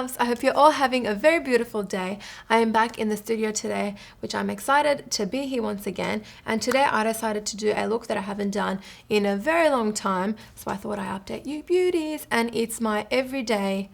loves, I hope you're all having a very beautiful day. I am back in the studio today, which I'm excited to be here once again. And today I decided to do a look that I haven't done in a very long time. So I thought I'd update you beauties, and it's my everyday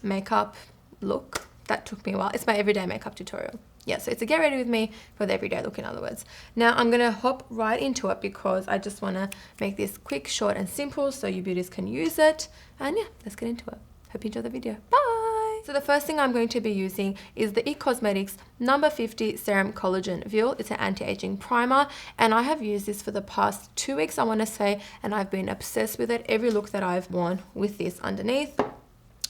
makeup look. That took me a while. It's my everyday makeup tutorial. Yeah, so it's a get ready with me for the everyday look, in other words. Now I'm gonna hop right into it because I just wanna make this quick, short and simple so you beauties can use it. And yeah, let's get into it. Hope you enjoy the video. Bye! So the first thing I'm going to be using is the IT Cosmetics number 50 Serum Collagen Veil. It's an anti-aging primer, and I have used this for the past 2 weeks, I wanna say, and I've been obsessed with it. Every look that I've worn with this underneath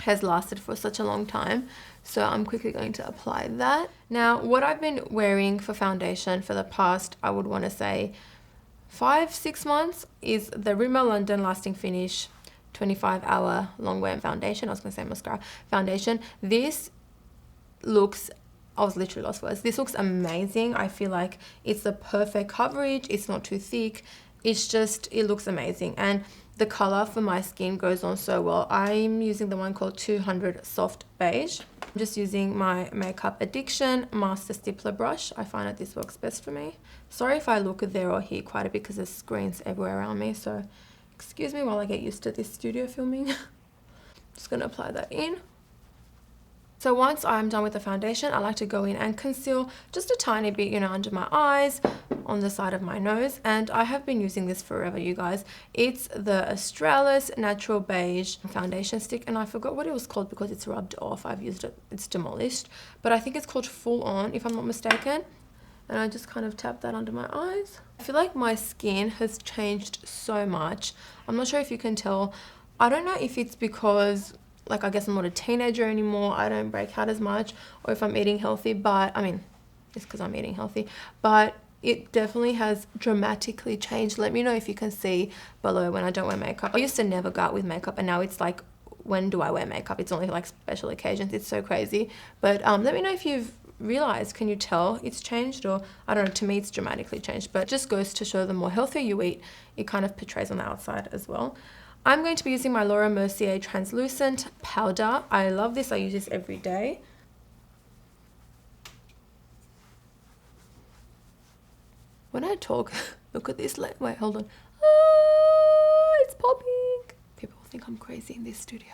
has lasted for such a long time. So I'm quickly going to apply that. Now, what I've been wearing for foundation for the past, I would want to say 5-6 months, is the Rimmel London Lasting Finish 25-hour long wear foundation. I was going to say mascara foundation. This looks, I was literally lost for words. This looks amazing. I feel like it's the perfect coverage. It's not too thick. It's just, it looks amazing. And the color for my skin goes on so well. I'm using the one called 200 Soft Beige. I'm just using my Makeup Addiction Master Stippler brush. I find that this works best for me. Sorry if I look there or here quite a bit because there's screens everywhere around me. So excuse me while I get used to this studio filming. Just gonna apply that in. So once I'm done with the foundation, I like to go in and conceal just a tiny bit, you know, under my eyes, on the side of my nose. And I have been using this forever, you guys. It's the Australis Natural Beige foundation stick, and I forgot what it was called because it's rubbed off. I've used it, it's demolished, but I think it's called Full On, if I'm not mistaken. And I just kind of tap that under my eyes. I feel like my skin has changed so much. I'm not sure if you can tell. I don't know if it's because, like, I guess I'm not a teenager anymore, I don't break out as much, or if I'm eating healthy, but I mean, it's because I'm eating healthy, but it definitely has dramatically changed. Let me know if you can see below when I don't wear makeup. I used to never go out with makeup, and now it's like, when do I wear makeup? It's only like special occasions. It's so crazy. But let me know if you've realized, can you tell it's changed? Or I don't know, to me it's dramatically changed, but it just goes to show the more healthier you eat, it kind of portrays on the outside as well. I'm going to be using my Laura Mercier translucent powder. I love this. I use this every day. When I talk, look at this. Wait, hold on. It's popping. People think I'm crazy in this studio.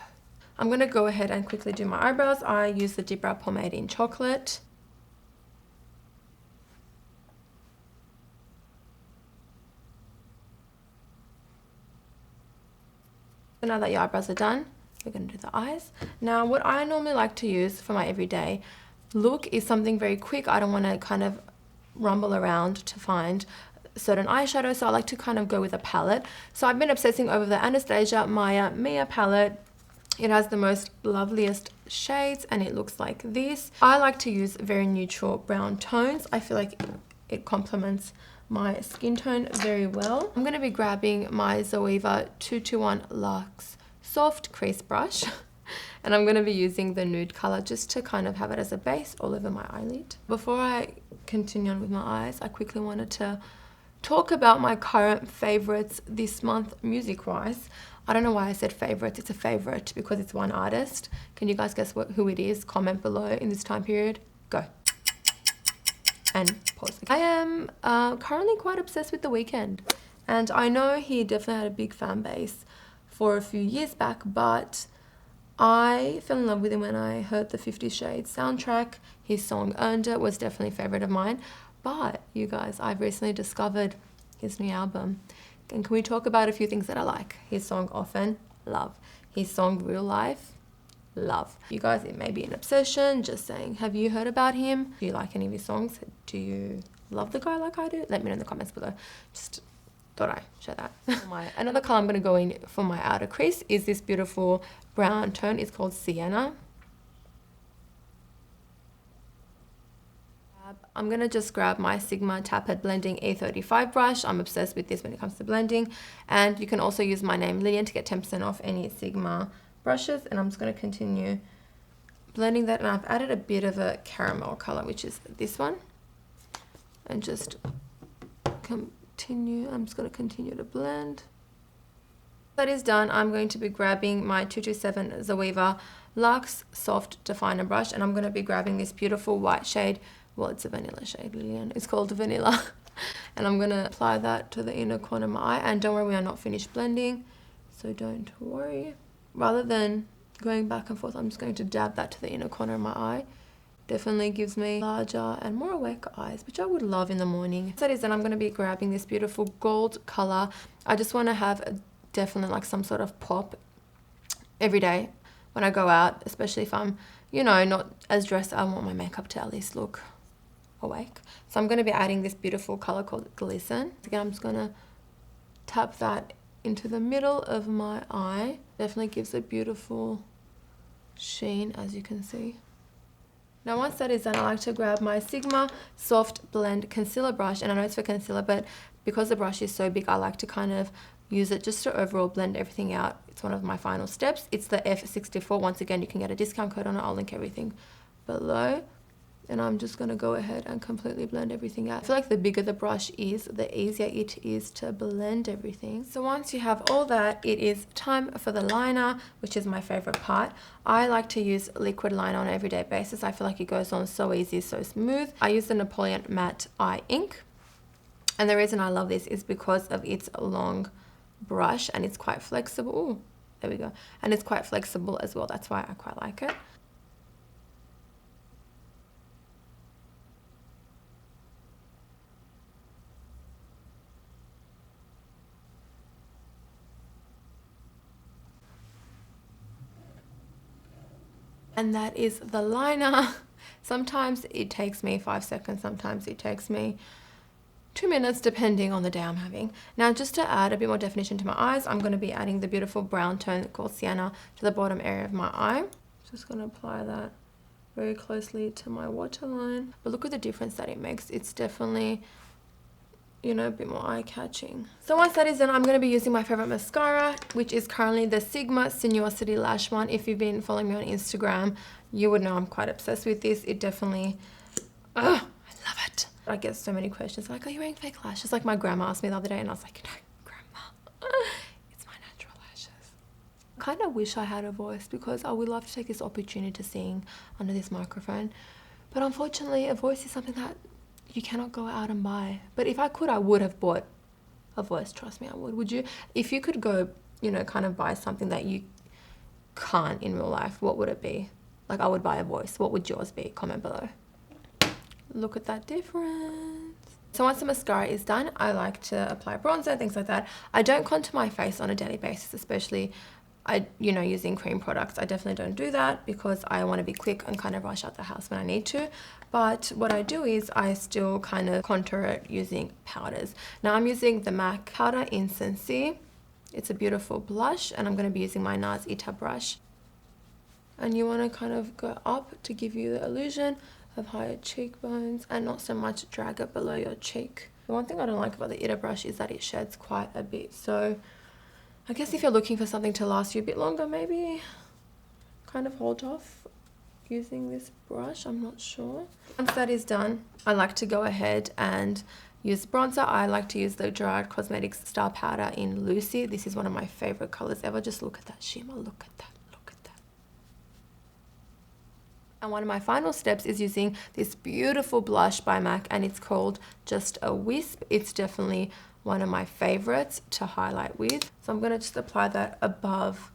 I'm going to go ahead and quickly do my eyebrows. I use the Dip Brow Pomade in Chocolate. So now that your eyebrows are done, we're going to do the eyes. Now, what I normally like to use for my everyday look is something very quick. I don't want to kind of rumble around to find certain eyeshadows, so I like to kind of go with a palette. So I've been obsessing over the Anastasia Maya Mia palette. It has the most loveliest shades, and it looks like this. I like to use very neutral brown tones. I feel like it complements my skin tone very well. I'm going to be grabbing my Zoeva 221 Luxe Soft Crease Brush, and I'm going to be using the nude color just to kind of have it as a base all over my eyelid. Before I continue on with my eyes, I quickly wanted to talk about my current favorites this month music-wise. I don't know why I said favorites. It's a favorite because it's one artist. Can you guys guess who it is? Comment below in this time period. Go. And pause. I am currently quite obsessed with The Weeknd, and I know he definitely had a big fan base for a few years back, but I fell in love with him when I heard the 50 Shades soundtrack. His song Earned It was definitely a favorite of mine. But you guys, I've recently discovered his new album, and can we talk about a few things that I like? His song Often, love. His song Real Life, love. You guys, it may be an obsession, just saying, have you heard about him? Do you like any of his songs? Do you love the guy like I do? Let me know in the comments below. Just thought I'd share that. Another color I'm going to go in for my outer crease is this beautiful brown tone. It's called Sienna. I'm going to just grab my Sigma Tappet Blending E35 brush. I'm obsessed with this when it comes to blending. And you can also use my name Lilian to get 10% off any Sigma brushes. And I'm just going to continue blending that. And I've added a bit of a caramel color, which is this one. And just continue. I'm just going to continue to blend. That is done. I'm going to be grabbing my 227 Zoeva Luxe Soft Definer Brush, and I'm going to be grabbing this beautiful white shade. Well, it's a vanilla shade, Lilian. It's called Vanilla. And I'm going to apply that to the inner corner of my eye. And don't worry, we are not finished blending, so don't worry. Rather than going back and forth, I'm just going to dab that to the inner corner of my eye. Definitely gives me larger and more awake eyes, which I would love in the morning. So that is, then I'm going to be grabbing this beautiful gold color. I just want to have definitely like some sort of pop every day when I go out, especially if I'm, you know, not as dressed. I want my makeup to at least look awake. So I'm going to be adding this beautiful color called Glisten. Again, I'm just going to tap that into the middle of my eye. Definitely gives a beautiful sheen, as you can see. Now once that is done, I like to grab my Sigma Soft Blend Concealer Brush, and I know it's for concealer, but because the brush is so big, I like to kind of use it just to overall blend everything out. It's one of my final steps. It's the F64. Once again, you can get a discount code on it. I'll link everything below. And I'm just going to go ahead and completely blend everything out. I feel like the bigger the brush is, the easier it is to blend everything. So once you have all that, it is time for the liner, which is my favorite part. I like to use liquid liner on an everyday basis. I feel like it goes on so easy, so smooth. I use the Napoleon Matte Eye Ink. And the reason I love this is because of its long brush, and it's quite flexible. Ooh, there we go. And it's quite flexible as well. That's why I quite like it. And that is the liner. Sometimes it takes me 5 seconds, sometimes it takes me 2 minutes, depending on the day I'm having. Now, just to add a bit more definition to my eyes, I'm going to be adding the beautiful brown tone called Sienna to the bottom area of my eye. Just going to apply that very closely to my waterline. But look at the difference that it makes. It's definitely, you know, a bit more eye-catching. So once that is done, I'm going to be using my favorite mascara, which is currently the Sigma Sinuosity Lash one. If you've been following me on Instagram, you would know I'm quite obsessed with this. It definitely, I love it. I get so many questions like, are you wearing fake lashes? Like my grandma asked me the other day, and I was like, no, grandma, it's my natural lashes. I kind of wish I had a voice, because I would love to take this opportunity to sing under this microphone. But unfortunately, a voice is something that you cannot go out and buy. But if I could, I would have bought a voice. Trust me, I would. Would you? If you could go, you know, kind of buy something that you can't in real life, what would it be? Like, I would buy a voice. What would yours be? Comment below. Look at that difference. So once the mascara is done, I like to apply bronzer, things like that. I don't contour my face on a daily basis, especially using cream products. I definitely don't do that because I want to be quick and kind of rush out the house when I need to. But what I do is I still kind of contour it using powders. Now I'm using the MAC Powder in Sensi. It's a beautiful blush, and I'm going to be using my NARS Ita brush. And you want to kind of go up to give you the illusion of higher cheekbones and not so much drag it below your cheek. The one thing I don't like about the Ita brush is that it sheds quite a bit. So I guess if you're looking for something to last you a bit longer, maybe kind of hold off using this brush. I'm not sure. Once that is done, I like to go ahead and use bronzer. I like to use the Gerard Cosmetics Star Powder in Lucy. This is one of my favorite colors ever. Just look at that shimmer. Look at that. Look at that. And one of my final steps is using this beautiful blush by MAC, and it's called Just a Wisp. It's definitely one of my favorites to highlight with. So I'm going to just apply that above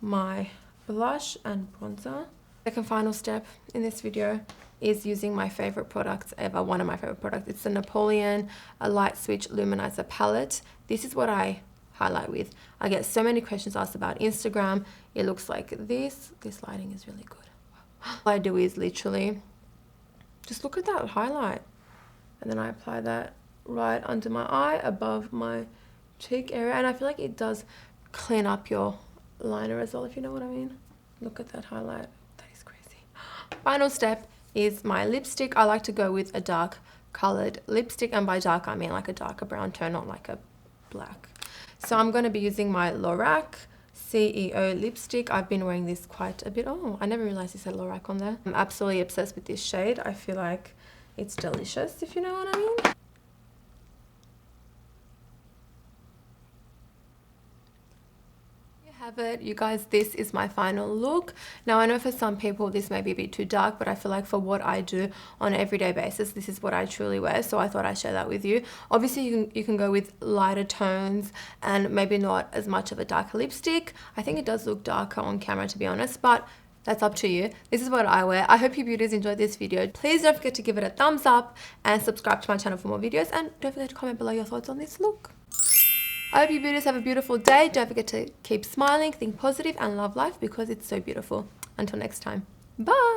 my blush and bronzer. Second final step in this video is using my favorite products ever, one of my favorite products. It's the Napoleon Light Switch Luminizer Palette. This is what I highlight with. I get so many questions asked about Instagram. It looks like this. This lighting is really good. All I do is literally just look at that highlight, and then I apply that right under my eye, above my cheek area, and I feel like it does clean up your liner as well, if you know what I mean. Look at that highlight. That is crazy. Final step is my lipstick. I like to go with a dark colored lipstick, and by dark I mean like a darker brown tone, not like a black. So I'm going to be using my Lorac CEO lipstick. I've been wearing this quite a bit. Oh, I never realized it said Lorac on there. I'm absolutely obsessed with this shade. I feel like it's delicious, if you know what I mean. have it, you guys, this is my final look. Now I know for some people this may be a bit too dark, but I feel like for what I do on an everyday basis, this is what I truly wear, so I thought I'd share that with you. Obviously you can go with lighter tones and maybe not as much of a darker lipstick. I think it does look darker on camera, to be honest, but that's up to you. This is what I wear. I hope you beauties enjoyed this video. Please don't forget to give it a thumbs up and subscribe to my channel for more videos, and don't forget to comment below your thoughts on this look. I hope you beauties have a beautiful day. Don't forget to keep smiling, think positive, and love life because it's so beautiful. Until next time. Bye!